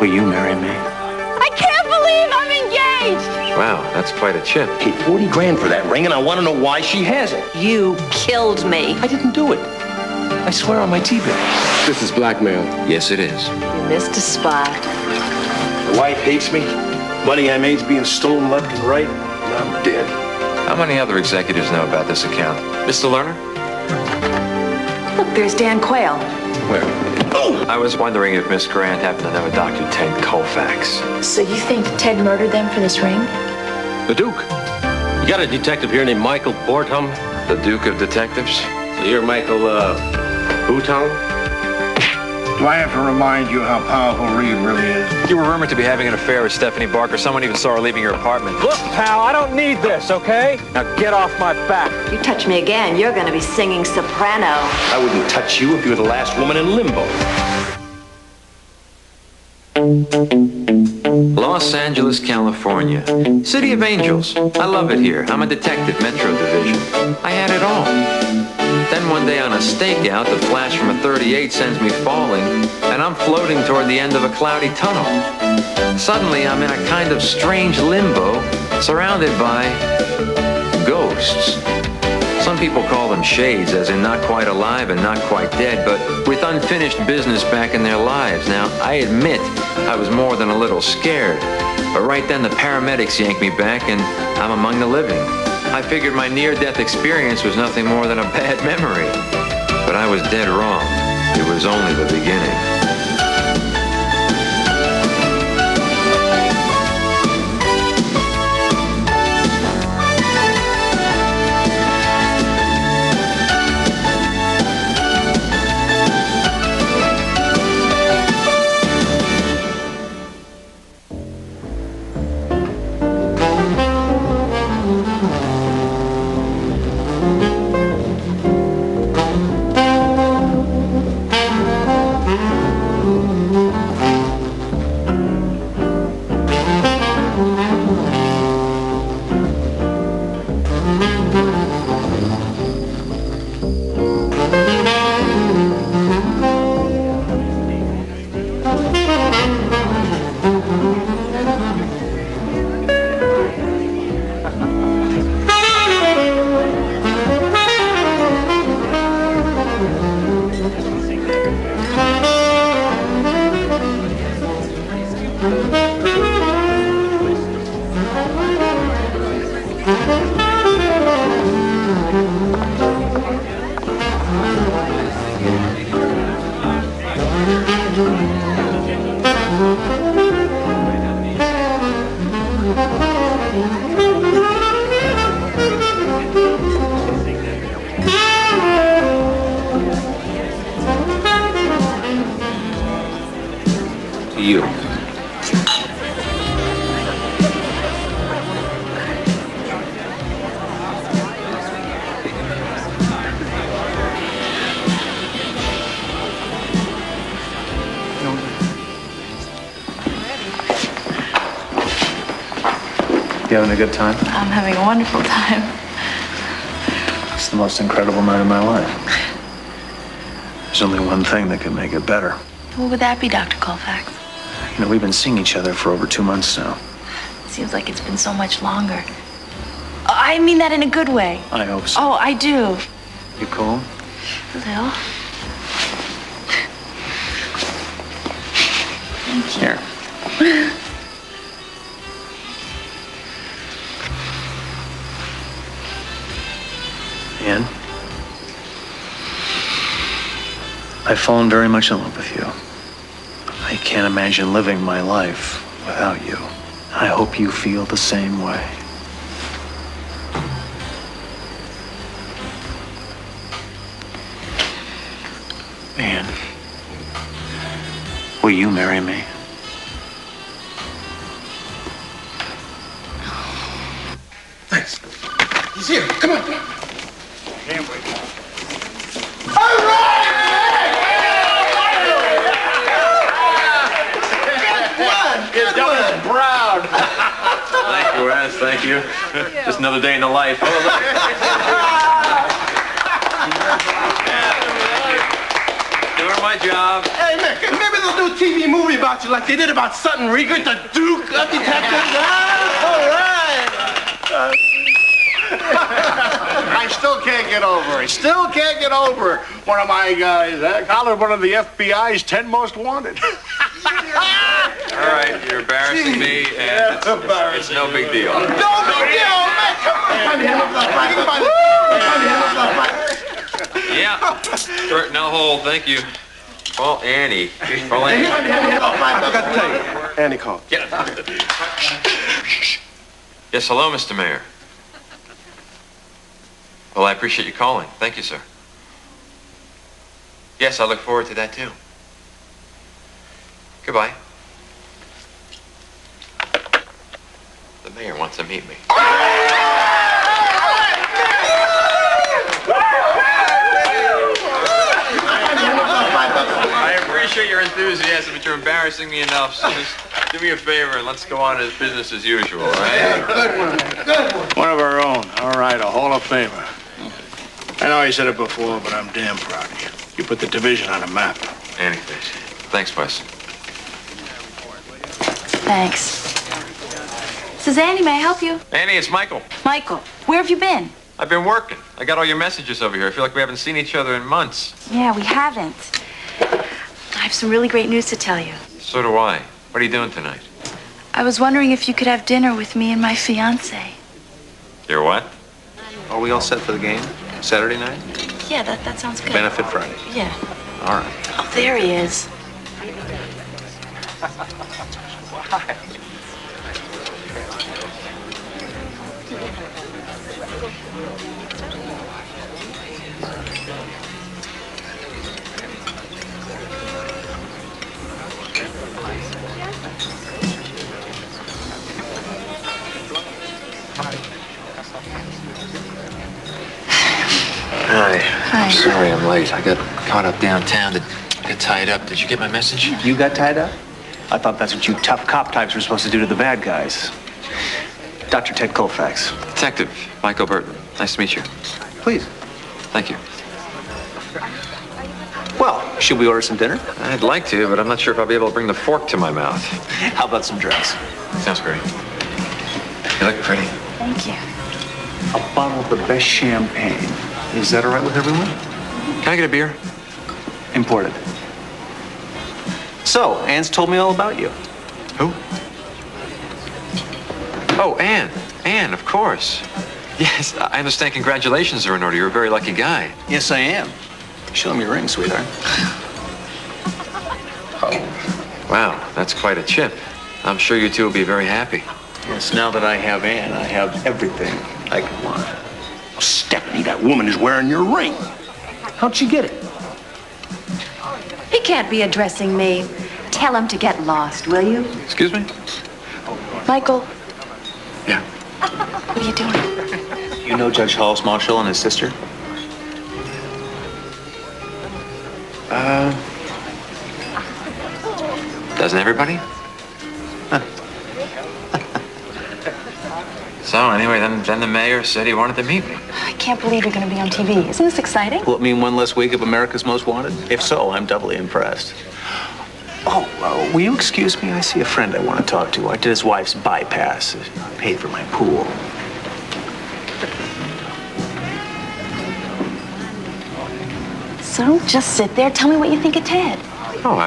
Will you marry me? I can't believe I'm engaged! Wow, that's quite a chip. Paid 40 grand for that ring, and I want to know why she has it. You killed me. I didn't do it. I swear on my TV. This is blackmail. Yes, it is. You missed a spot. The wife hates me. Money I made's being stolen left and right. And I'm dead. How many other executives know about this account? Mr. Lerner? Look, there's Dan Quayle. Where? Oh! I was wondering if Miss Grant happened to know a Dr. Ted Colfax. So you think Ted murdered them for this ring? The Duke. You got a detective here named Michael Burton. The Duke of Detectives? So you're Michael, Burton? Do I have to remind you how powerful Reed really is? You were rumored to be having an affair with Stephanie Barker. Someone even saw her leaving your apartment. Look, pal, I don't need this, okay? Now get off my back. You touch me again, you're gonna be singing soprano. I wouldn't touch you if you were the last woman in limbo. Los Angeles, California. City of Angels. I love it here. I'm a detective, Metro Division. I had it all. Then one day on a stakeout, the flash from a 38 sends me falling, and I'm floating toward the end of a cloudy tunnel. Suddenly, I'm in a kind of strange limbo, surrounded by ghosts. Some people call them shades, as in not quite alive and not quite dead, but with unfinished business back in their lives. Now, I admit I was more than a little scared, but right then the paramedics yanked me back, and I'm among the living. I figured my near-death experience was nothing more than a bad memory. But I was dead wrong. It was only the beginning. You. You having a good time? I'm having a wonderful time. It's the most incredible night of my life. There's only one thing that could make it better. What would that be, Dr. Colfax? You know, we've been seeing each other for over 2 months now. Seems like it's been so much longer. I mean that in a good way. I hope so. Oh, I do. You cool? A little. Thank you. Here. Ian, I've fallen very much in love with you. I can't imagine living my life without you. I hope you feel the same way. Ian, will you marry me? Thanks. He's here. Come on. Can't wait. You're Douglas Brown. Thank you, Wes. Thank you. Just another day in the life. Doing my job. Hey, Mick, maybe the Let's do a TV movie about you like they did about Sutton Regan, the Duke of Detectives. All right. I still can't get over it. Still can't get over one of my guys. Collared one of the FBI's 10 most wanted. All right, you're embarrassing me, and it's no big deal. No big deal, man. Yeah. Burton, I'll hold. Thank you. Oh, Annie. Oh, Annie. I forgot to tell you. Annie called. Yes, hello, Mr. Mayor. Well, I appreciate you calling. Thank you, sir. Yes, I look forward to that, too. Goodbye. The mayor wants to meet me. I appreciate your enthusiasm, but you're embarrassing me enough, so just do me a favor and let's go on as business as usual, all right? Good one. Good one. One of our own. All right, a Hall of Famer. I know I said it before, but I'm damn proud of you. You put the division on a map. Annie, please. Thanks, Wes. Thanks. This is Annie. May I help you? Annie, it's Michael. Michael, where have you been? I've been working. I got all your messages over here. I feel like we haven't seen each other in months. Yeah, we haven't. I have some really great news to tell you. So do I. What are you doing tonight? I was wondering if you could have dinner with me and my fiancé. You're what? Are we all set for the game? Saturday night? Yeah, that sounds good. Benefit Friday. Yeah. All right. Oh, there he is. Hi. Hi. I'm sorry I'm late. I got caught up downtown to get tied up. Did you get my message? You got tied up? I thought that's what you tough cop types were supposed to do to the bad guys. Dr. Ted Colfax. Detective Michael Burton. Nice to meet you. Please. Thank you. Well, should we order some dinner? I'd like to, but I'm not sure if I'll be able to bring the fork to my mouth. How about some drinks? Sounds great. You look pretty. Thank you. A bottle of the best champagne. Is that all right with everyone? Can I get a beer? Imported. So, Anne's told me all about you. Who? Oh, Anne. Anne, of course. Yes, I understand congratulations are in order. You're a very lucky guy. Yes, I am. Show me your ring, sweetheart. Oh. Wow, that's quite a chip. I'm sure you two will be very happy. Yes, now that I have Anne, I have everything I could want. Stephanie, that woman is wearing your ring. How'd she get it? He can't be addressing me. Tell him to get lost, will you? Excuse me? Michael, Yeah. what are you doing? You know Judge Hollis Marshall and his sister? Doesn't everybody? So anyway, then the mayor said he wanted to meet me. I can't believe you're going to be on TV. Isn't this exciting? Will it mean one less week of America's Most Wanted? If so, I'm doubly impressed. Oh, will you excuse me? I see a friend I want to talk to. I did his wife's bypass. Paid for my pool. So don't just sit there. Tell me what you think of Ted. Oh,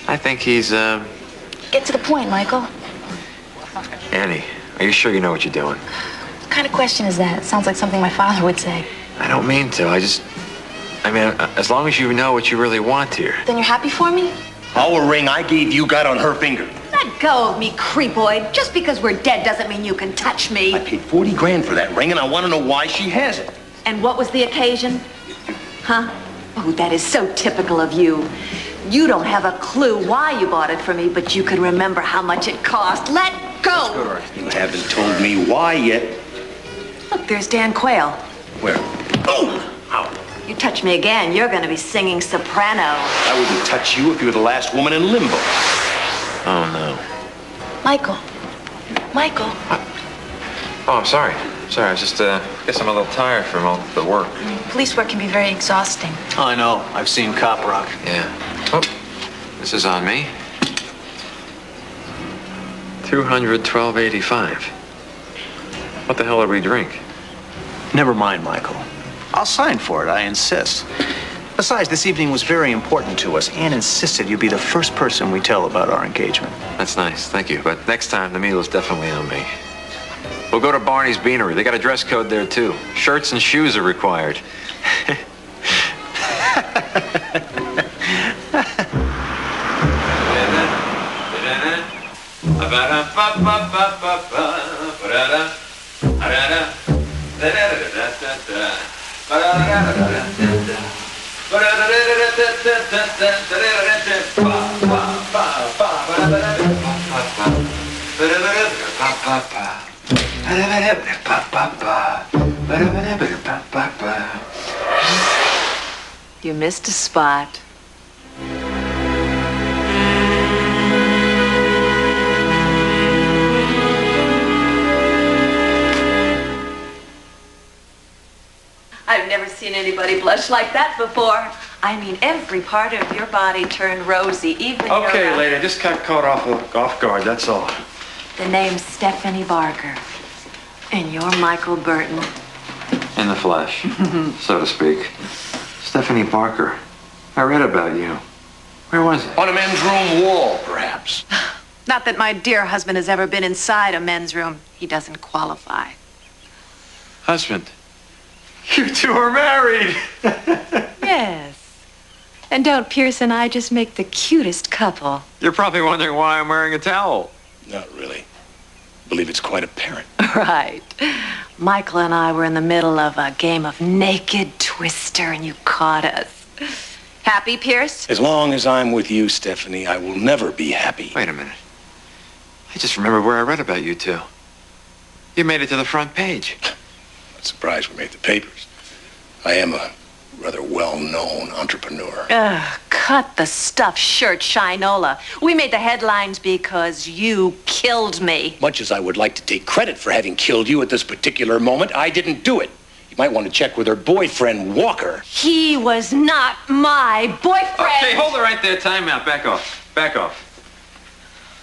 I think he's, Get to the point, Michael. Annie, are you sure you know what you're doing? What kind of question is that? It sounds like something my father would say. I don't mean to. I mean, as long as you know what you really want here. Then you're happy for me? Our ring I gave you got on her finger. Let go of me, creepoid. Just because we're dead doesn't mean you can touch me. I paid 40 grand for that ring, and I want to know why she has it. And what was the occasion? Huh? Oh, that is so typical of you. You don't have a clue why you bought it for me, but you can remember how much it cost. Let go! You haven't told me why yet. Look, there's Dan Quayle. Where? Oh! Ow. You touch me again, you're gonna be singing soprano. I wouldn't touch you if you were the last woman in limbo. Oh, no. Michael. Michael. Oh, I'm sorry. Sorry, I was just, guess I'm a little tired from all the work. Police work can be very exhausting. Oh, I know. I've seen cop rock. Yeah. Oh, This is on me. $212.85. What the hell did we drink? Never mind, Michael. I'll sign for it, I insist. Besides, this evening was very important to us. Anne insisted you be the first person we tell about our engagement. That's nice, thank you. But next time, the meal is definitely on me. We'll go to Barney's Beanery. They got a dress code there, too. Shirts and shoes are required. You missed a spot. I've never seen anybody blush like that before. I mean, every part of your body turned rosy, even your... Okay, lady, I just got caught off guard, that's all. The name's Stephanie Barker. And you're Michael Burton. In the flesh, so to speak. Stephanie Barker. I read about you. Where was it? On a men's room wall, perhaps. Not that my dear husband has ever been inside a men's room. He doesn't qualify. Husband. You two are married. Yes. And don't Pierce and I just make the cutest couple? You're probably wondering why I'm wearing a towel. Not really. I believe it's quite apparent. Right. Michael and I were in the middle of a game of naked twister and you caught us. Happy, Pierce? As long as I'm with you, Stephanie, I will never be happy. Wait a minute. I just remembered where I read about you two. You made it to the front page. Not surprised we made the papers. I am a rather well-known entrepreneur. Ugh, cut the stuffed shirt, Shinola. We made the headlines because you killed me. Much as I would like to take credit for having killed you at this particular moment, I didn't do it. You might want to check with her boyfriend, Walker. He was not my boyfriend. Okay, hold it right there. Time out. Back off. Back off.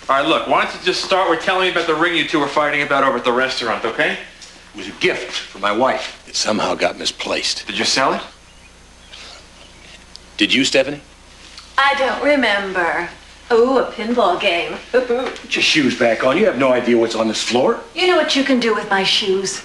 All right, look, why don't you just start with telling me about the ring you two were fighting about over at the restaurant, okay? It was a gift for my wife. It somehow got misplaced. Did you sell it? Did you, Stephanie? I don't remember. Ooh, a pinball game. Put your shoes back on. You have no idea what's on this floor. You know what you can do with my shoes?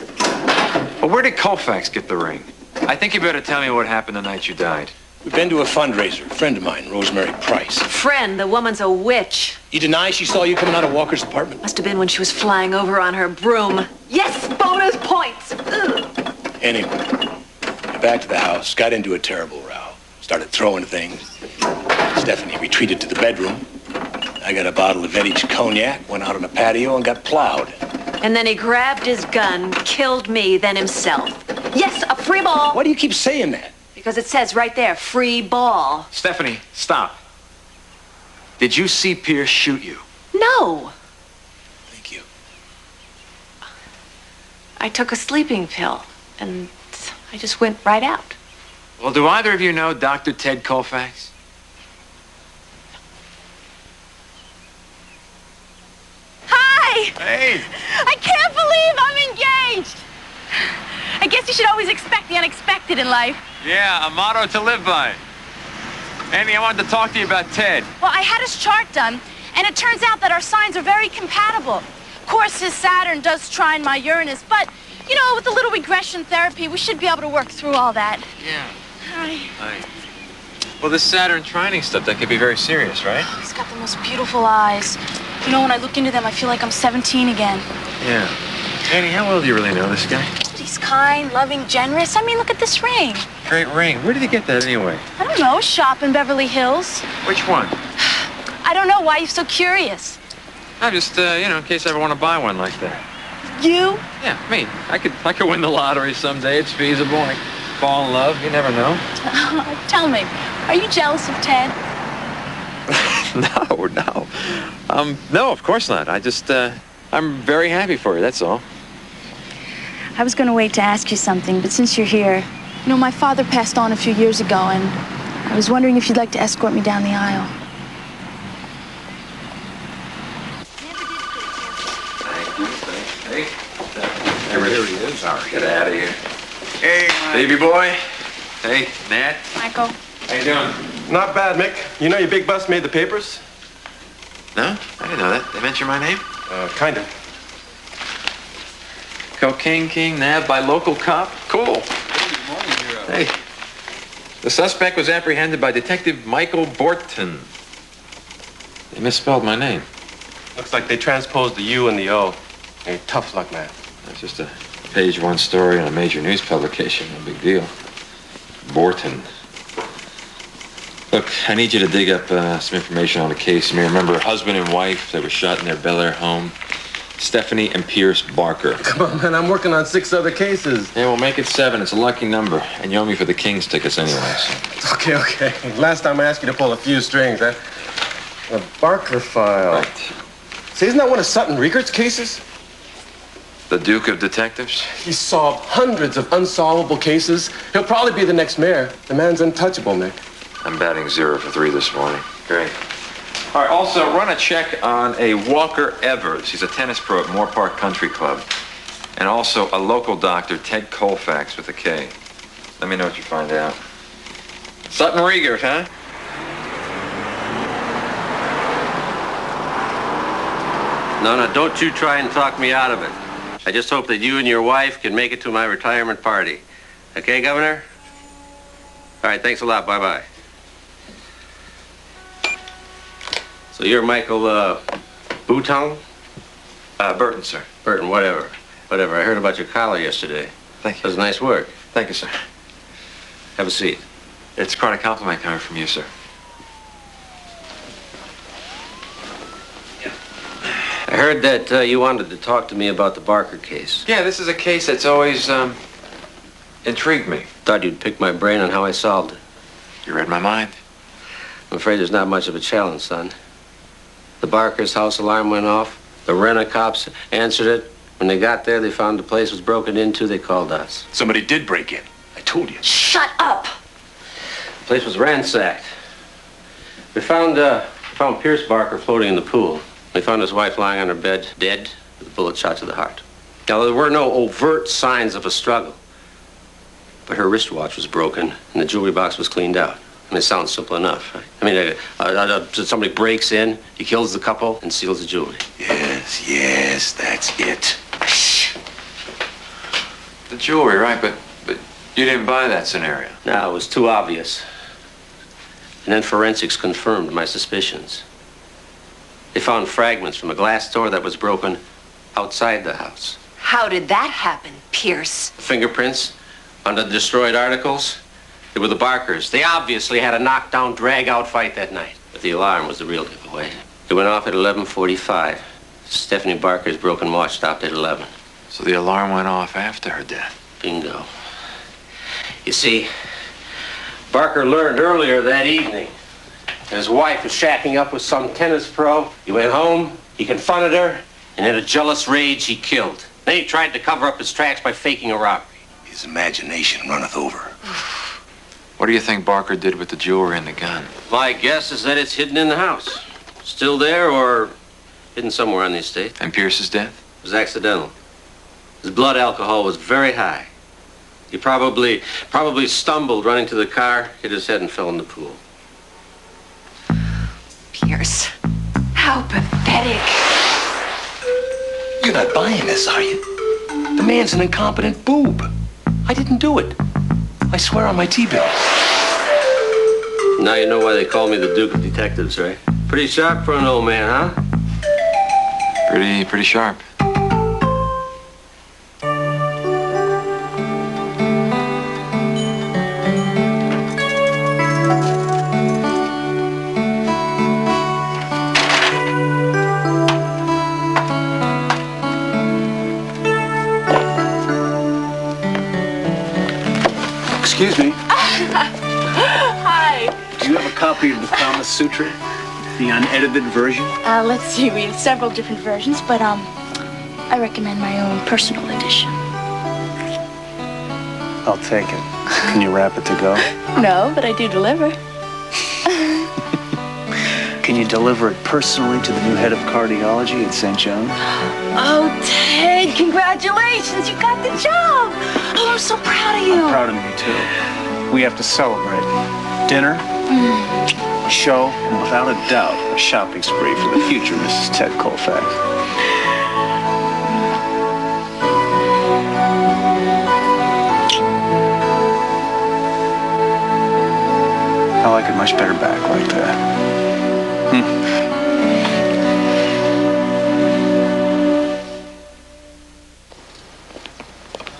Well, where did Colfax get the ring? I think you better tell me what happened the night you died. We've been to a fundraiser. A friend of mine, Rosemary Price. Friend, the woman's a witch. You deny she saw you coming out of Walker's apartment? Must have been when she was flying over on her broom. Yes, bonus points. Ugh. Anyway, got back to the house, got into a terrible row. Started throwing things. Stephanie retreated to the bedroom. I got a bottle of vintage cognac, went out on the patio, and got plowed. And then he grabbed his gun, killed me, then himself. Yes, a free ball. Why do you keep saying that? Because it says right there, free ball. Stephanie, stop. Did you see Pierce shoot you? No. Thank you. I took a sleeping pill, and I just went right out. Well, do either of you know Dr. Ted Colfax? Hi! Hey! I can't believe I'm engaged! I guess you should always expect the unexpected in life. Yeah, a motto to live by. Annie, I wanted to talk to you about Ted. Well, I had his chart done, and it turns out that our signs are very compatible. Of course, his Saturn does trine my Uranus, but, you know, with a little regression therapy, we should be able to work through all that. Yeah. Hi. Hi. Well, this Saturn trining stuff, that could be very serious, right? He's got the most beautiful eyes. You know, when I look into them, I feel like I'm 17 again. Yeah. Annie, how well do you really know this guy? He's kind, loving, generous. I mean, look at this ring. Great ring. Where did he get that anyway? I don't know, shop in Beverly Hills. Which one? I don't know. Why are you so curious? I'm just, you know, in case I ever want to buy one like that. You? Yeah, me. I could win the lottery someday. It's feasible. I fall in love. You never know. Tell me, are you jealous of Ted? No. No, of course not. I just, I'm very happy for you, that's all. I was going to wait to ask you something, but since you're here, you know, my father passed on a few years ago, and I was wondering if you'd like to escort me down the aisle. Hey. Here he is. All right, get out of here. Hey, baby boy. Hey, Nat. Michael. How you doing? Not bad, Mick. You know your big bus made the papers? No, I didn't know that. They mentioned my name? Kind of. Cocaine King, nabbed by local cop. Cool. Hey. The suspect was apprehended by Detective Michael Burton. They misspelled my name. Looks like they transposed the U and the O. Hey, tough luck, man. That's just a page one story in a major news publication. No big deal. Burton. Look, I need you to dig up some information on the case. You may remember a husband and wife that were shot in their Bel Air home. Stephanie and Pierce Barker. Come on, man. I'm working on 6 other cases. Yeah, we'll make it 7. It's a lucky number. And you owe me for the Kings tickets anyways. Okay. Last time I asked you to pull a few strings, huh? The Barker file. Right. See, isn't that one of Sutton Riegert's cases? The Duke of Detectives? He solved hundreds of unsolvable cases. He'll probably be the next mayor. The man's untouchable, Mick. I'm batting 0 for 3 this morning. Great. All right, also run a check on a Walker Evers. He's a tennis pro at Moore Park Country Club. And also a local doctor, Ted Colfax with a K. Let me know what you find out. Sutton Riegert, huh? No, don't you try and talk me out of it. I just hope that you and your wife can make it to my retirement party. Okay, Governor? All right, thanks a lot. Bye-bye. So you're Michael, Burton? Burton, sir. Burton, whatever. I heard about your collar yesterday. Thank you. That was nice work. Thank you, sir. Have a seat. It's quite a compliment coming from you, sir. I heard that you wanted to talk to me about the Barker case. Yeah, this is a case that's always, intrigued me. Thought you'd pick my brain on how I solved it. You read my mind. I'm afraid there's not much of a challenge, son. The Barker's house alarm went off. The rent-a-cops answered it. When they got there, they found the place was broken into. They called us. Somebody did break in. I told you. Shut up! The place was ransacked. We found Pierce Barker floating in the pool. We found his wife lying on her bed, dead, with a bullet shot to the heart. Now, there were no overt signs of a struggle. But her wristwatch was broken, and the jewelry box was cleaned out. I mean, it sounds simple enough. Right? I mean, somebody breaks in, he kills the couple, and steals the jewelry. Yes, that's it. Shh. The jewelry, right, but you didn't buy that scenario. No, it was too obvious. And then forensics confirmed my suspicions. They found fragments from a glass door that was broken outside the house. How did that happen, Pierce? Fingerprints on the destroyed articles. They were the Barkers. They obviously had a knockdown, drag-out fight that night. But the alarm was the real giveaway. It went off at 11:45. Stephanie Barker's broken watch stopped at 11. So the alarm went off after her death. Bingo. You see, Barker learned earlier that evening that his wife was shacking up with some tennis pro. He went home, he confronted her, and in a jealous rage, he killed. Then he tried to cover up his tracks by faking a robbery. His imagination runneth over. What do you think Barker did with the jewelry and the gun? My guess is that it's hidden in the house. Still there or hidden somewhere on the estate. And Pierce's death? It was accidental. His blood alcohol was very high. He probably stumbled running to the car, hit his head, and fell in the pool. Pierce, how pathetic. You're not buying this, are you? The man's an incompetent boob. I didn't do it. I swear on my T-bill. Now you know why they call me the Duke of Detectives, right? Pretty sharp for an old man, huh? Pretty sharp. Excuse me. Hi. Do you have a copy of the Kama Sutra? The unedited version? Let's see. We have several different versions, but I recommend my own personal edition. I'll take it. Can you wrap it to go? No, but I do deliver. Can Can you deliver it personally to the new head of cardiology at St. John's? Oh, Ted, congratulations. You got the job. Oh, I'm so proud of you. I'm proud of you, too. We have to celebrate. Dinner, a show, and without a doubt, a shopping spree for the future Mrs. Ted Colfax. I like it much better back like that.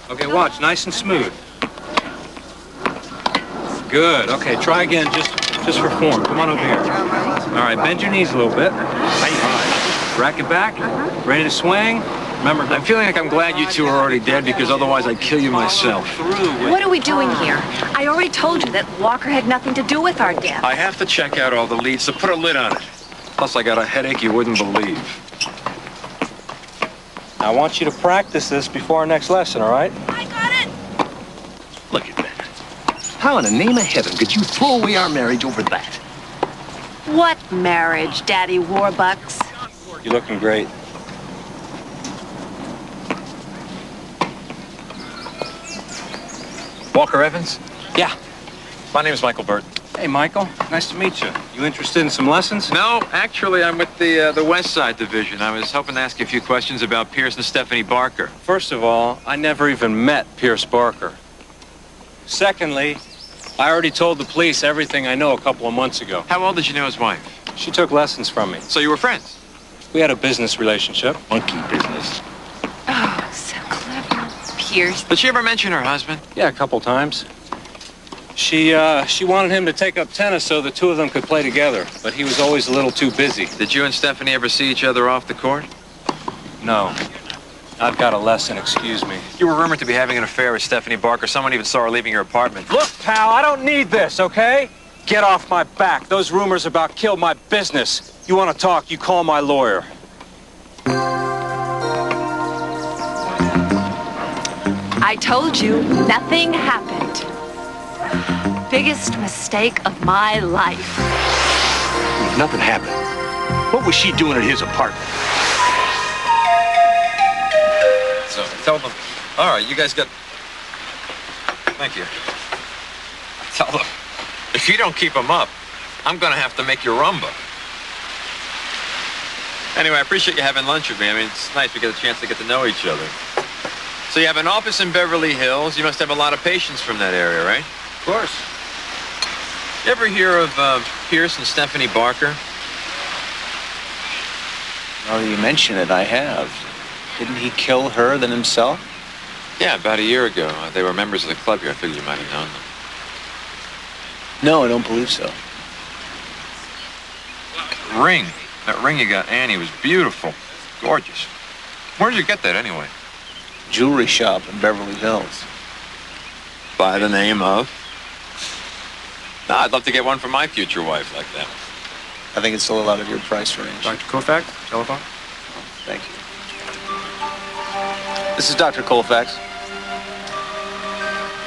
Okay, watch, nice and smooth. Good. Okay, try again, just for form. Come on over here. All right, bend your knees a little bit. All right. Rack it back. Ready to swing. Remember, I'm feeling like I'm glad you two are already dead because otherwise I'd kill you myself. What are we doing here? I already told you that Walker had nothing to do with our death. I have to check out all the leads, so put a lid on it. Plus, I got a headache you wouldn't believe. I want you to practice this before our next lesson, all right? I got it. Look at that. How in the name of heaven could you throw away our marriage over that? What marriage, Daddy Warbucks? You're looking great. Walker Evans? Yeah. My name is Michael Burton. Hey, Michael. Nice to meet you. You interested in some lessons? No, actually, I'm with the West Side Division. I was hoping to ask you a few questions about Pierce and Stephanie Barker. First of all, I never even met Pierce Barker. Secondly, I already told the police everything I know a couple of months ago. How well did you know his wife? She took lessons from me. So you were friends? We had a business relationship. Monkey business. Oh, so clever. Pierce. Did she ever mention her husband? Yeah, a couple times. She wanted him to take up tennis so the two of them could play together, but he was always a little too busy. Did you and Stephanie ever see each other off the court? No. I've got a lesson, excuse me. You were rumored to be having an affair with Stephanie Barker. Someone even saw her leaving your apartment. Look, pal, I don't need this, okay? Get off my back. Those rumors about killed my business. You want to talk, you call my lawyer. I told you, nothing happened. Biggest mistake of my life. Nothing happened. What was she doing at his apartment? So tell them. All right, you guys got. Thank you. Tell them. If you don't keep them up, I'm going to have to make you rumba. Anyway, I appreciate you having lunch with me. I mean, it's nice we get a chance to get to know each other. So you have an office in Beverly Hills. You must have a lot of patients from that area, right? Of course. You ever hear of Pierce and Stephanie Barker? Now that you mention it, I have. Didn't he kill her then himself? Yeah, about a year ago. They were members of the club here. I figured you might have known them. No, I don't believe so. Ring. That ring you got Annie was beautiful. Gorgeous. Where did you get that anyway? Jewelry shop in Beverly Hills. By the name of? No, I'd love to get one for my future wife like that. I think it's a little out of your price range. Dr. Kofax, telephone? Thank you. This is Dr. Colfax.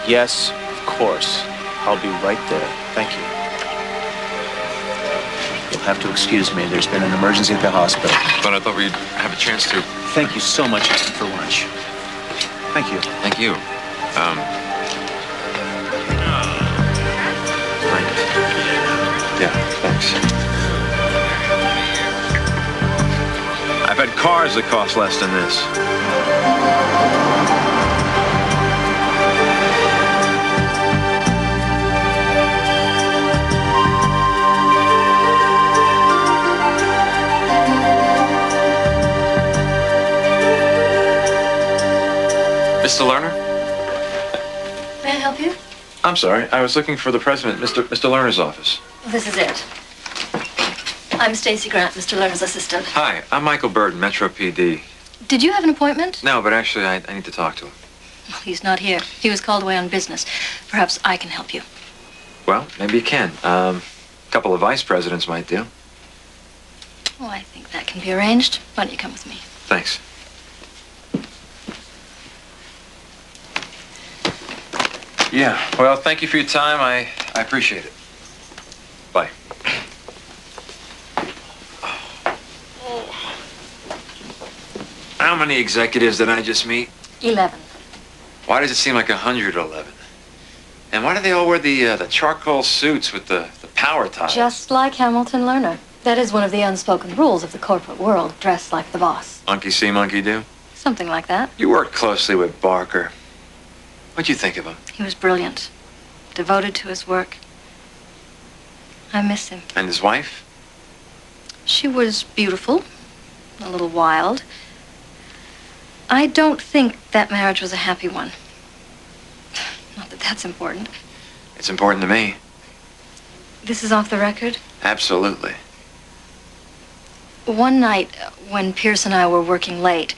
Yes, of course. I'll be right there. Thank you. You'll have to excuse me. There's been an emergency at the hospital. But I thought we'd have a chance to. Thank you so much for lunch. Thank you. Thank you. Yeah, thanks. I've had cars that cost less than this. Mr. Lerner? May I help you? I'm sorry. I was looking for the president, Mr. Lerner's office. This is it. I'm Stacy Grant, Mr. Lerner's assistant. Hi, I'm Michael Burton, Metro PD. Did you have an appointment? No, but actually, I need to talk to him. Well, he's not here. He was called away on business. Perhaps I can help you. Well, maybe you can. A couple of vice presidents might do. Oh, I think that can be arranged. Why don't you come with me? Thanks. Yeah, well, thank you for your time. I appreciate it. Bye. How many executives did I just meet? 11. Why does it seem like 111? And why do they all wear the charcoal suits with the power ties? Just like Hamilton Lerner. That is one of the unspoken rules of the corporate world, dress like the boss. Monkey see, monkey do? Something like that. You worked closely with Barker. What'd you think of him? He was brilliant, devoted to his work. I miss him. And his wife? She was beautiful, a little wild. I don't think that marriage was a happy one. Not that that's important. It's important to me. This is off the record? Absolutely. One night when Pierce and I were working late,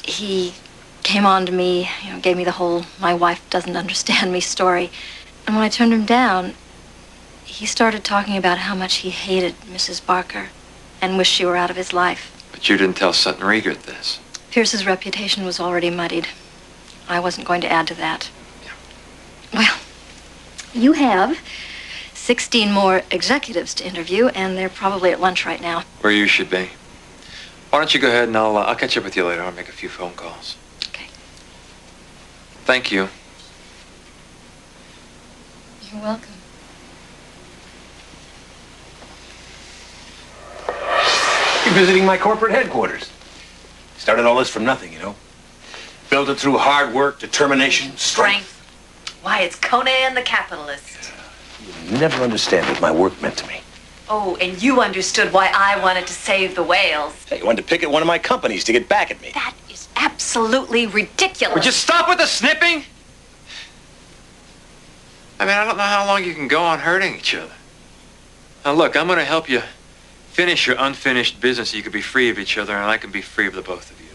he came on to me, gave me the whole "my wife doesn't understand me" story. And when I turned him down, he started talking about how much he hated Mrs. Barker and wished she were out of his life. But you didn't tell Sutton Riegert this. Pierce's reputation was already muddied. I wasn't going to add to that. Well, you have 16 more executives to interview, and they're probably at lunch right now. Where you should be. Why don't you go ahead and I'll catch up with you later. I'll make a few phone calls. Okay. Thank you. You're welcome. You're visiting my corporate headquarters. Started all this from nothing, you know. Built it through hard work, determination, strength. Why, it's Conan the Capitalist. You'll never understand what my work meant to me. Oh, and you understood why I wanted to save the whales. Hey, you wanted to pick at one of my companies to get back at me. That is absolutely ridiculous. Would you stop with the snipping? I mean, I don't know how long you can go on hurting each other. Now, look, I'm going to help you finish your unfinished business so you can be free of each other and I can be free of the both of you.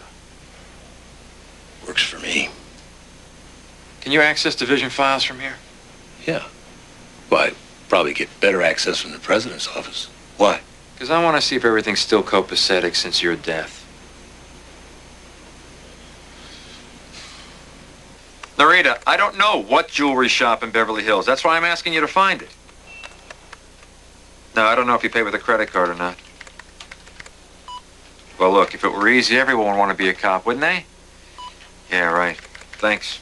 Works for me. Can you access division files from here? Yeah. Well, I'd probably get better access from the president's office. Why? Because I want to see if everything's still copacetic since your death. Narita, I don't know what jewelry shop in Beverly Hills. That's why I'm asking you to find it. No, I don't know if you pay with a credit card or not. Well, look, if it were easy, everyone would want to be a cop, wouldn't they? Yeah, right. Thanks.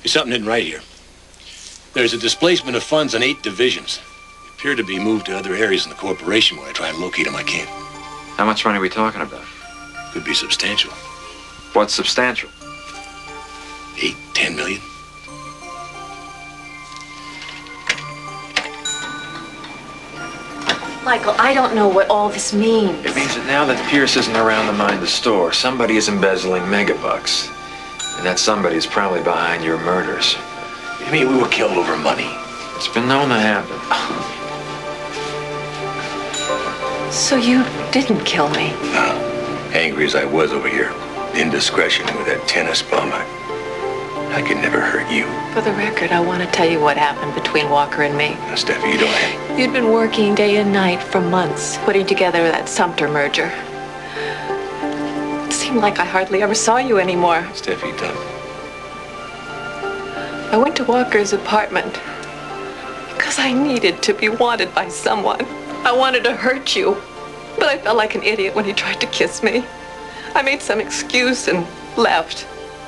There's something isn't right here. There's a displacement of funds on 8 divisions. They appear to be moved to other areas in the corporation. When I try and locate them, I can't. How much money are we talking about? Could be substantial. What's substantial? 8, 10 million. Michael, I don't know what all this means. It means that now that Pierce isn't around to mind the store, somebody is embezzling megabucks. And that somebody is probably behind your murders. You mean we were killed over money? It's been known to happen. So you didn't kill me? No. Angry as I was over your indiscretion with that tennis bum, I could never hurt you. For the record, I want to tell you what happened between Walker and me. Now, Steffi, you don't have... You'd been working day and night for months, putting together that Sumter merger. It seemed like I hardly ever saw you anymore. Steffi, don't. I went to Walker's apartment because I needed to be wanted by someone. I wanted to hurt you, but I felt like an idiot when he tried to kiss me. I made some excuse and left.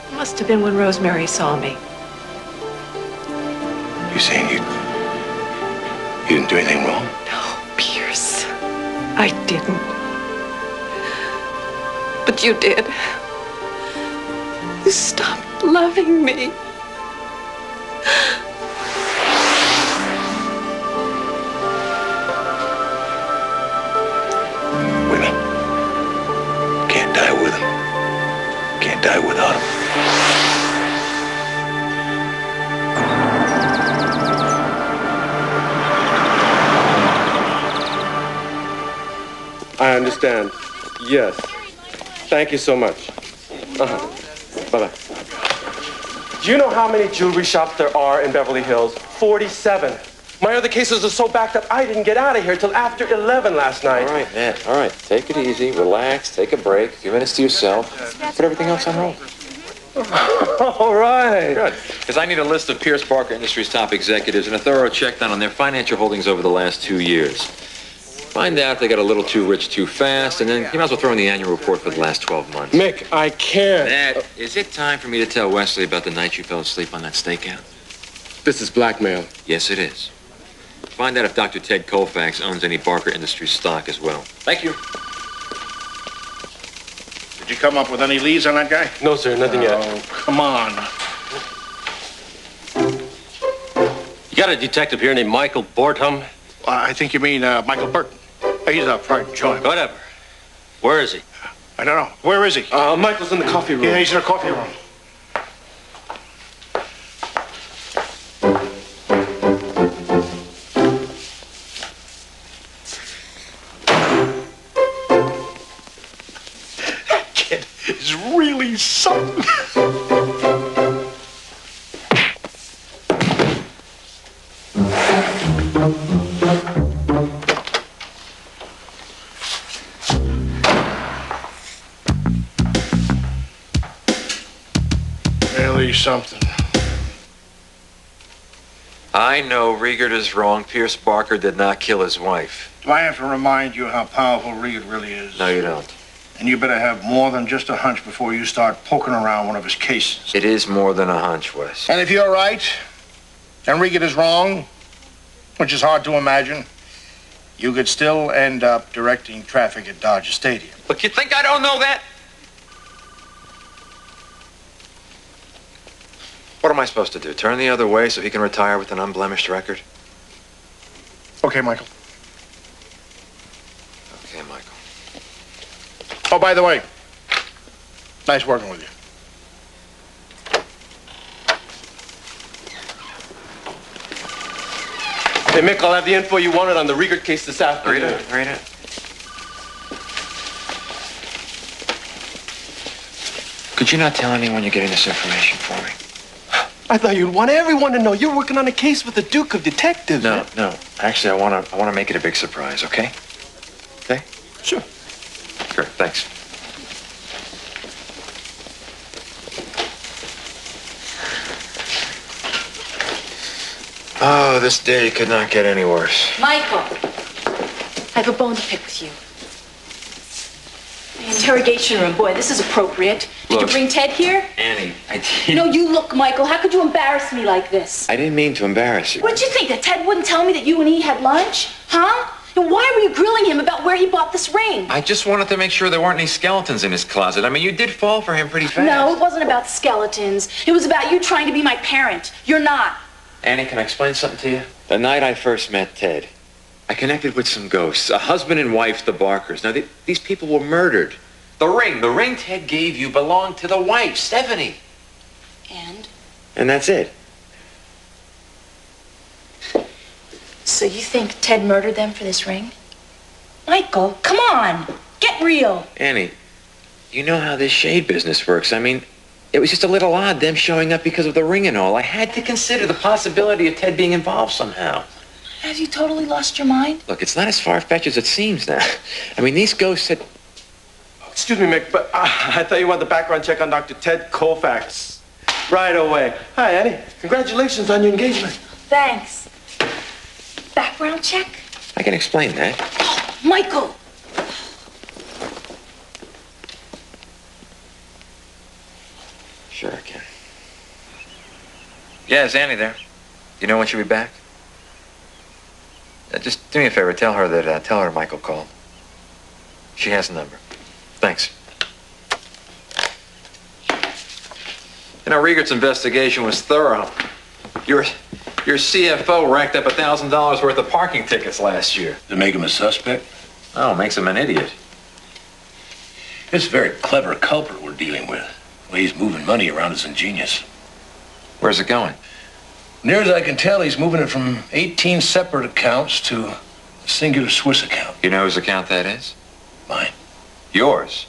It must have been when Rosemary saw me. You saying you didn't do anything wrong? No, Pierce. I didn't. But you did. You stopped loving me. Women can't die with them. Can't die without them. I understand. Yes. Thank you so much. Bye-bye. Do you know how many jewelry shops there are in Beverly Hills? 47. My other cases are so backed up, I didn't get out of here till after 11 last night. All right, Ned. All right. Take it easy. Relax. Take a break. A few minutes to yourself. Put everything else on hold. All right. Good. Because I need a list of Pierce Barker Industries' top executives and a thorough check down on their financial holdings over the last 2 years. Find out if they got a little too rich too fast, and then you might as well throw in the annual report for the last 12 months. Mick, I can't. Ned, is it time for me to tell Wesley about the night you fell asleep on that stakeout? This is blackmail. Yes, it is. Find out if Dr. Ted Colfax owns any Barker Industries stock as well. Thank you. Did you come up with any leads on that guy? No, sir, nothing yet. Oh, come on. You got a detective here named Michael Burton? I think you mean Michael Burton. He's a private joint. Whatever. Where is he? I don't know. Where is he? Michael's in the coffee room. Yeah, he's in the coffee room. That kid is really something. Really something. I know Riegert is wrong. Pierce Barker did not kill his wife. Do I have to remind you how powerful Reed really is? No, you don't. And you better have more than just a hunch before you start poking around one of his cases. It is more than a hunch, Wes. And if you're right, and Reed is wrong, which is hard to imagine, you could still end up directing traffic at Dodger Stadium. Look, you think I don't know that? What am I supposed to do? Turn the other way so he can retire with an unblemished record? Okay, Michael. Okay, Michael. Oh, by the way, nice working with you. Hey, Mick, I'll have the info you wanted on the Riegert case this afternoon. Read it. Could you not tell anyone you're getting this information for me? I thought you'd want everyone to know you're working on a case with the Duke of Detectives. No. Actually, I want to make it a big surprise, okay? Okay? Sure. Sure, thanks. Oh, this day could not get any worse. Michael, I have a bone to pick with you. The interrogation room. Boy, this is appropriate. Did Look. you bring Ted here? Annie, I didn't... No, you look, Michael. How could you embarrass me like this? I didn't mean to embarrass you. What did you think, that Ted wouldn't tell me that you and he had lunch? Huh? And why were you grilling him about where he bought this ring? I just wanted to make sure there weren't any skeletons in his closet. I mean, you did fall for him pretty fast. No, it wasn't about skeletons. It was about you trying to be my parent. You're not. Annie, can I explain something to you? The night I first met Ted, I connected with some ghosts, a husband and wife, the Barkers. Now, these people were murdered. The ring Ted gave you belonged to the wife, Stephanie. And that's it. so you think Ted murdered them for this ring? Michael, come on. Get real. Annie, you know how this shade business works. I mean, it was just a little odd, them showing up because of the ring and all. I had to consider the possibility of Ted being involved somehow. Have you totally lost your mind? Look, it's not as far-fetched as it seems now. I mean, these ghosts had... Excuse me, Mick, but I thought you wanted the background check on Dr. Ted Colfax. Right away. Hi, Annie. Congratulations on your engagement. Thanks. Background check? I can explain that. Oh, Michael! Sure I can. Yeah, is Annie there? You know when she'll be back? Just do me a favor. Tell her Michael called. She has the number. Thanks. You know, Riegert's investigation was thorough. Your CFO racked up $1,000 worth of parking tickets last year. To make him a suspect? Oh, makes him an idiot. It's a very clever culprit we're dealing with. The way he's moving money around is ingenious. Where's it going? Near as I can tell, he's moving it from 18 separate accounts to a singular Swiss account. You know whose account that is? Mine. Yours.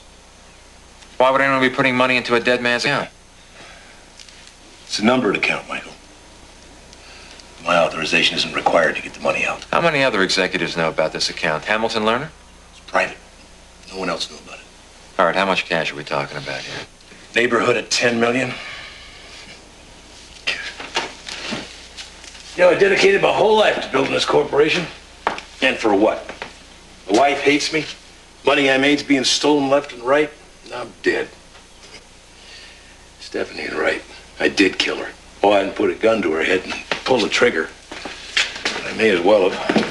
Why would anyone be putting money into a dead man's account? It's a numbered account, Michael. My authorization isn't required to get the money out. How many other executives know about this account? Hamilton Lerner? It's private. No one else knew about it. All right, how much cash are we talking about here? Neighborhood at 10 million. You know, I dedicated my whole life to building this corporation. And for what? The wife hates me. Money I made's being stolen left and right. I'm dead. Stephanie ain't right. I did kill her. Oh, I didn't put a gun to her head and pull the trigger. I may as well have.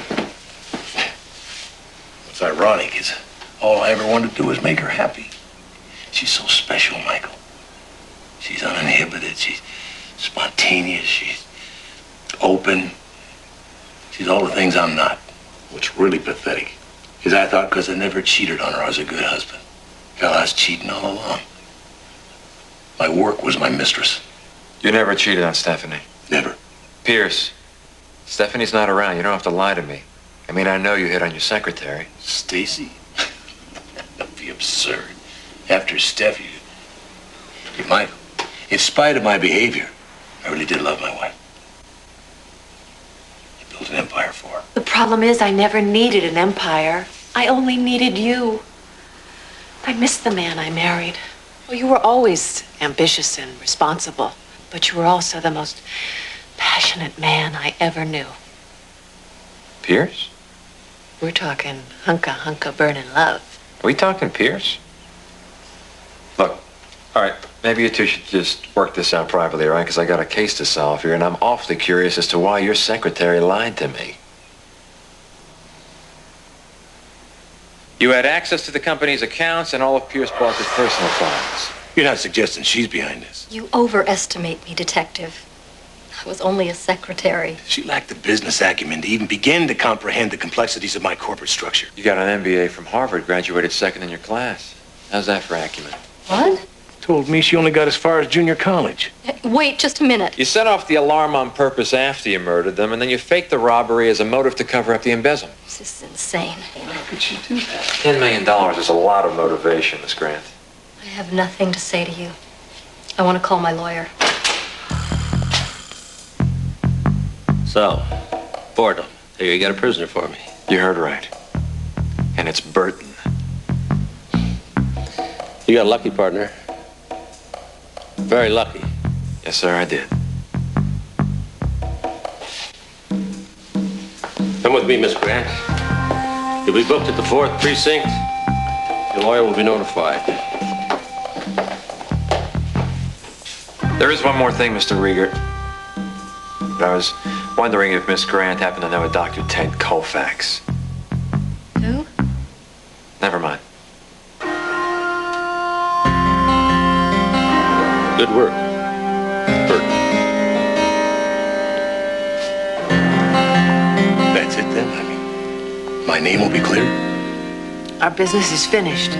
What's ironic is all I ever wanted to do was make her happy. She's so special, Michael. She's uninhibited. She's spontaneous. She's open. She's all the things I'm not. What's really pathetic is I thought because I never cheated on her, I was a good husband. Hell, I was cheating all along. My work was my mistress. You never cheated on Stephanie? Never. Pierce, Stephanie's not around. You don't have to lie to me. I mean, I know you hit on your secretary. Stacy? That'd be absurd. After Steffi, Michael, in spite of my behavior, I really did love my wife. I built an empire for her. The problem is I never needed an empire. I only needed you. I missed the man I married. Well, you were always ambitious and responsible, but you were also the most passionate man I ever knew. Pierce? We're talking hunka burning love. Are we talking Pierce? Look, all right, maybe you two should just work this out privately, all right? Because I got a case to solve here, and I'm awfully curious as to why your secretary lied to me. You had access to the company's accounts and all of Pierce Barker's personal files. You're not suggesting she's behind this? You overestimate me, Detective. I was only a secretary. She lacked the business acumen to even begin to comprehend the complexities of my corporate structure. You got an MBA from Harvard, graduated second in your class. How's that for acumen? What? Told me she only got as far as junior college. Wait just a minute. You set off the alarm on purpose after you murdered them, and then you faked the robbery as a motive to cover up the embezzlement. This is insane. How could she do that? $10 million is a lot of motivation, Miss Grant. I have nothing to say to you. I want to call my lawyer. So, Burton, here you got a prisoner for me. You heard right. And it's Burton. You got lucky, partner. Very lucky. Yes, sir, I did. Come with me, Miss Grant. You'll be booked at the 4th precinct. Your lawyer will be notified. There is one more thing, Mr. Riegert. But I was wondering if Miss Grant happened to know a Dr. Ted Colfax. Who? Never mind. Good work, Burton. That's it then? I mean, my name will be clear? Our business is finished.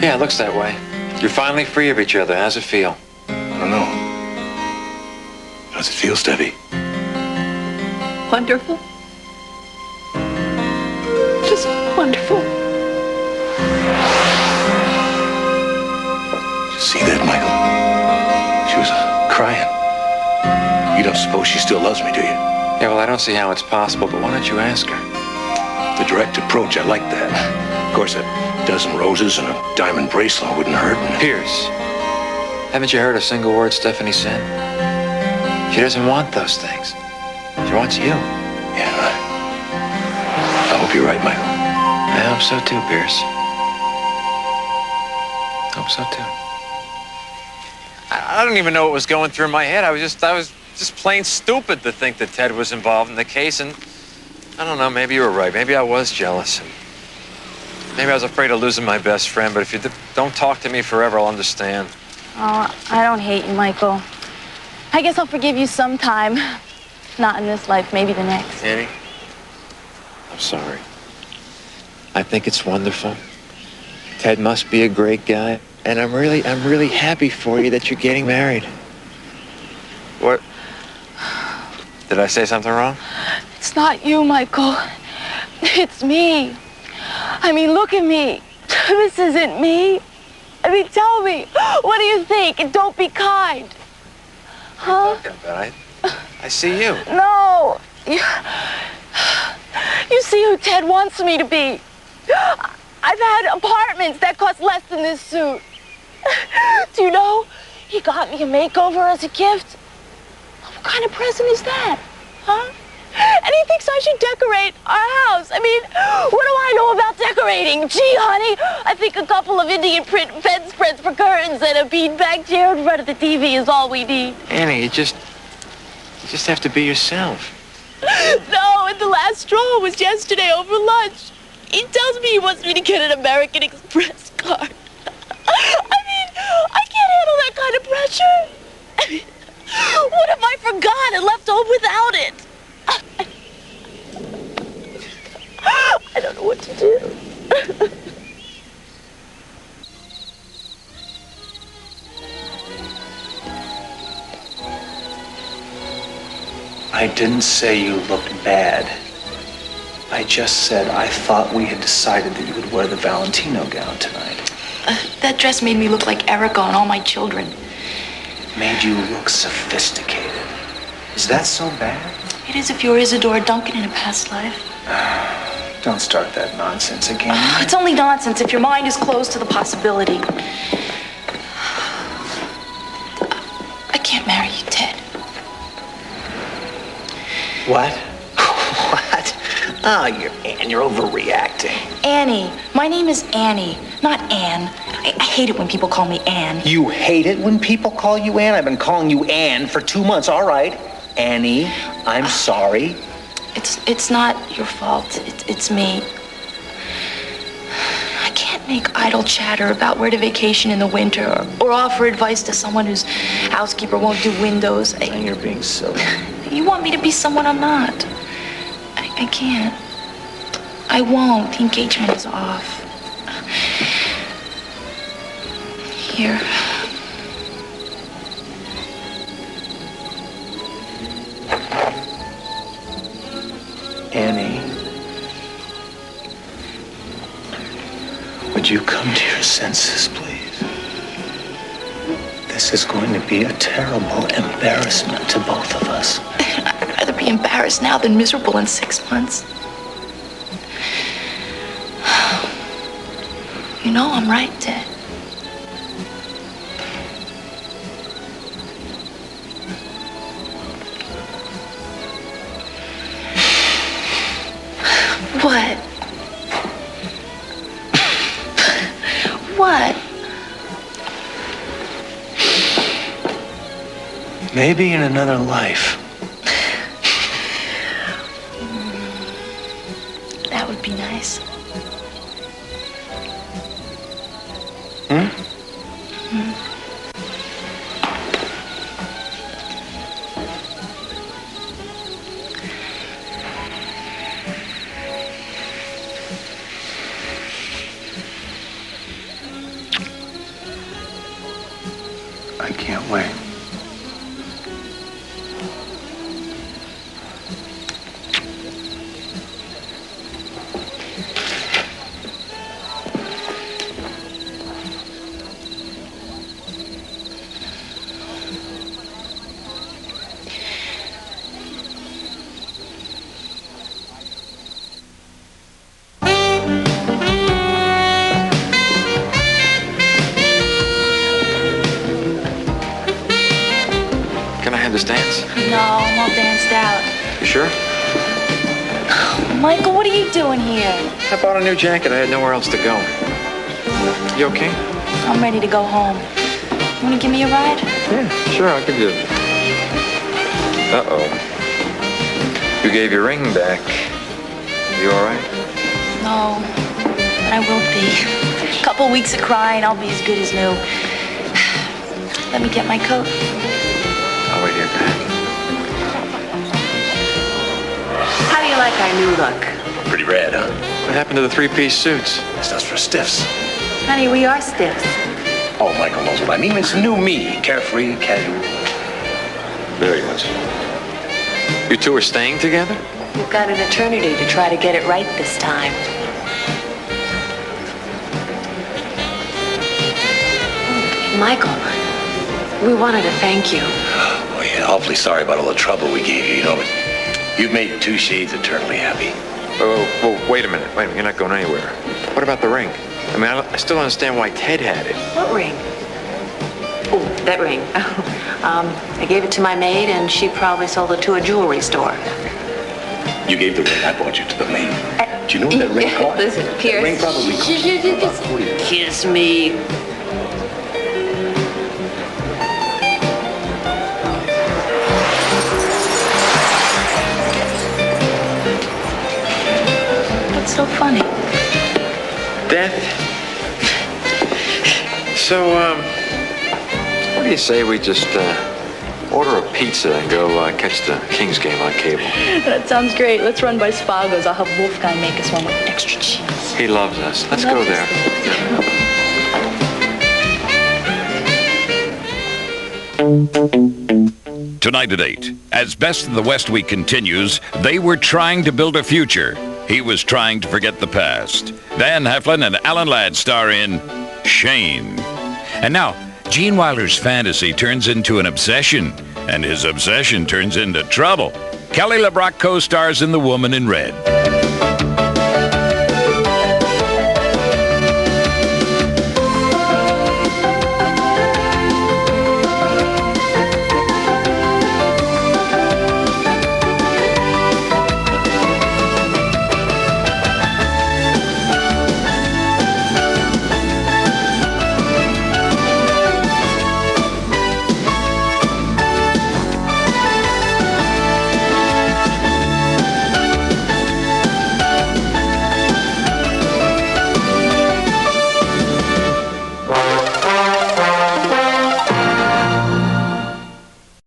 Yeah, it looks that way. You're finally free of each other. How's it feel? I don't know. How's it feel, Steffi? Wonderful. Just wonderful. Did you see that, Michael? She was crying. You don't suppose she still loves me, do you? Yeah, well, I don't see how it's possible, but why don't you ask her? The direct approach, I like that. Of course, a dozen roses and a diamond bracelet wouldn't hurt. Pierce, haven't you heard a single word Stephanie said? She doesn't want those things. She wants you. Yeah, I hope you're right, Michael. I hope so too, Pierce. Hope so too. I don't even know what was going through my head. I was just plain stupid to think that Ted was involved in the case, and I don't know, maybe you were right. Maybe I was jealous, and maybe I was afraid of losing my best friend, but if you don't talk to me forever, I'll understand. Oh, I don't hate you, Michael. I guess I'll forgive you sometime. Not in this life, maybe the next. Annie, I'm sorry. I think it's wonderful. Ted must be a great guy, and I'm really happy for you that you're getting married. What? Did I say something wrong? It's not you, Michael. It's me. I mean, look at me. This isn't me. I mean, tell me, what do you think? And don't be kind. Huh? I see you. No. You see who Ted wants me to be. I've had apartments that cost less than this suit. Do you know, he got me a makeover as a gift. What kind of present is that? Huh? And he thinks I should decorate our house. I mean, what do I know about decorating. Gee, honey, I think a couple of Indian print bedspreads for curtains and a beanbag chair in front of the TV is all we need. Annie, you just have to be yourself. No, and the last straw was yesterday over lunch. He tells me he wants me to get an American Express card. I mean, I can't handle that kind of pressure. I mean, what if I forgot and left home without it? I don't know what to do. I didn't say you looked bad. I just said I thought we had decided that you would wear the Valentino gown tonight. That dress made me look like Erica and all my children. Made you look sophisticated. Is that so bad? It is if you're Isadora Duncan in a past life. Don't start that nonsense again. It's only nonsense if your mind is closed to the possibility. I can't marry you, Ted. What? What? Oh, you're overreacting. Annie. My name is Annie, not Anne. I hate it when people call me Anne. You hate it when people call you Anne? I've been calling you Anne for 2 months. All right, Annie, I'm sorry. It's not your fault. It's me. I can't make idle chatter about where to vacation in the winter or offer advice to someone whose housekeeper won't do windows. You're being silly. You want me to be someone I'm not. I can't. I won't. The engagement is off. Here. Annie, would you come to your senses, please? This is going to be a terrible embarrassment to both of us. I'd rather be embarrassed now than miserable in 6 months. You know I'm right, Ted. What? What? Maybe in another life. That would be nice. I can't wait. This dance? No, I'm all danced out. You sure? Michael, what are you doing here? I bought a new jacket. I had nowhere else to go. You okay? I'm ready to go home. You want to give me a ride? Yeah, sure. I'll give you. Uh-oh. You gave your ring back. You all right? No, I will be. A couple weeks of crying, I'll be as good as new. Let me get my coat. I'll wait here, Pat. How do you like our new look? Pretty rad, huh? What happened to the three-piece suits? Stuff's for stiffs. Honey, we are stiffs. Oh, Michael knows what I mean. It's new me. Carefree, casual. Very much. You two are staying together? We've got an eternity to try to get it right this time. Michael, we wanted to thank you. Oh, yeah, awfully sorry about all the trouble we gave you, but you've made two shades eternally happy. Oh, wait a minute. You're not going anywhere. What about the ring? I mean, I still don't understand why Ted had it. What ring? Oh, that ring. I gave it to my maid, and she probably sold it to a jewelry store. You gave the ring. I brought you to the maid. Do you know what that ring cost? Listen, Pierce. Ring probably cost $40. Kiss me. What's so funny? Death. So, what do you say we just order a pizza and go catch the Kings game on cable? That sounds great. Let's run by Spago's. I'll have Wolfgang make us one with extra cheese. He loves us. Let's go there. Tonight at 8, as Best of the West Week continues, they were trying to build a future. He was trying to forget the past. Van Heflin and Alan Ladd star in Shane. And now, Gene Wilder's fantasy turns into an obsession, and his obsession turns into trouble. Kelly LeBrock co-stars in The Woman in Red.